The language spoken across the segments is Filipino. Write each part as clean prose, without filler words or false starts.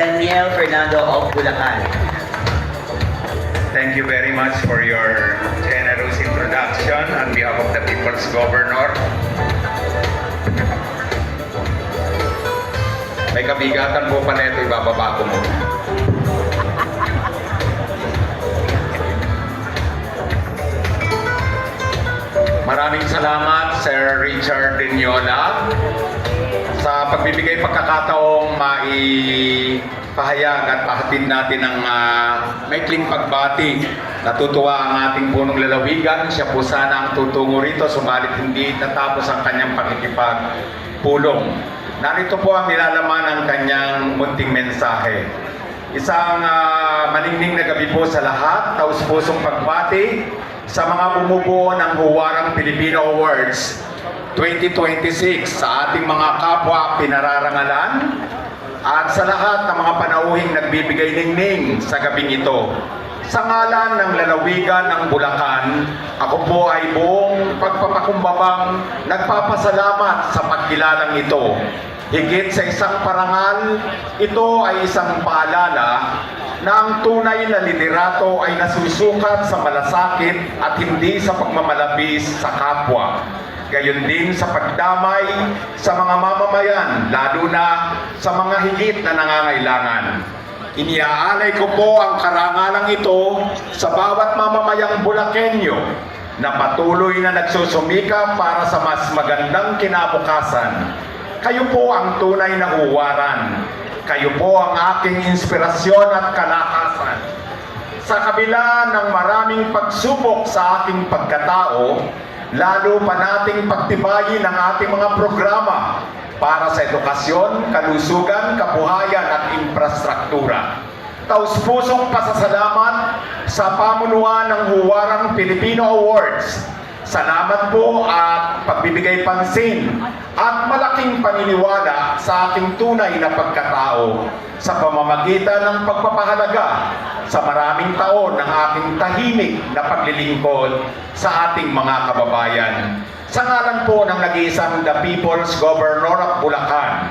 Daniel Fernando of Bulacan. Thank you very much for your generous introduction on behalf of the People's Governor. May kabigatan po pala ito, ibababa ko muna. Maraming salamat, Sir Richard Denyola, sa pagbibigay pagkakataong maipahayag at pahatid natin ng maikling pagbati. Natutuwa ang ating punong lalawigan. Siya po sana ang tutungo rito, subalit hindi natapos ang kanyang pakikipagpulong. Narito po ang nilalaman ng kanyang munting mensahe. Isang maningning na gabi po sa lahat, taus-pusong pagbati sa mga bumubuo ng Huwarang Pilipino Awards 2026 sa ating mga kapwa pinararangalan at sa lahat ng mga panauhing nagbibigay ningning sa gabing ito. Sa ngalan ng lalawigan ng Bulacan, ako po ay buong pagpapakumbabang nagpapasalamat sa pagkilalang ito. Higit sa isang parangal, ito ay isang paalala na ang tunay na liderato ay nasusukat sa malasakit at hindi sa pagmamalabis sa kapwa. Gayon din sa pagdamay sa mga mamamayan, lalo na sa mga higit na nangangailangan. Iniaalay ko po ang karangalang ito sa bawat mamamayang Bulakenyo na patuloy na nagsusumika para sa mas magandang kinabukasan. Kayo po ang tunay na huwaran. Kayo po ang aking inspirasyon at kalakasan. Sa kabila ng maraming pagsubok sa aking pagkatao, lalo pa nating pagtibayin ang ating mga programa para sa edukasyon, kalusugan, kabuhayan at infrastruktura. Taus-pusong pasasalamat sa pamunuan ng Huwarang Filipino Awards. Salamat po at pagbibigay pansin at malaking paniniwala sa aking tunay na pagkatao sa pamamagitan ng pagpapahalaga sa maraming taon ng aking tahimik na paglilingkod sa ating mga kababayan. Sa ngalan po ng nag-iisang The People's Governor of Bulacan,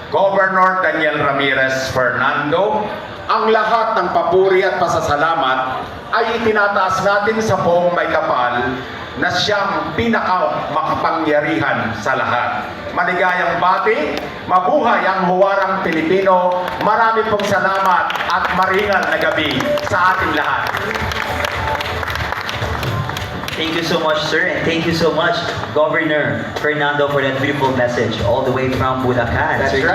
Governor Daniel Ramirez Fernando, ang lahat ng papuri at pasasalamat ay itinataas natin sa poong may kapal na siyang pinakamakapangyarihan sa lahat. Maligayang bati, mabuhay ang Huwarang Pilipino. Marami pong salamat at maringal na gabi sa ating lahat. Thank you so much, sir, and thank you so much, Governor Fernando, for that beautiful message all the way from Bulacan. That's Sir right.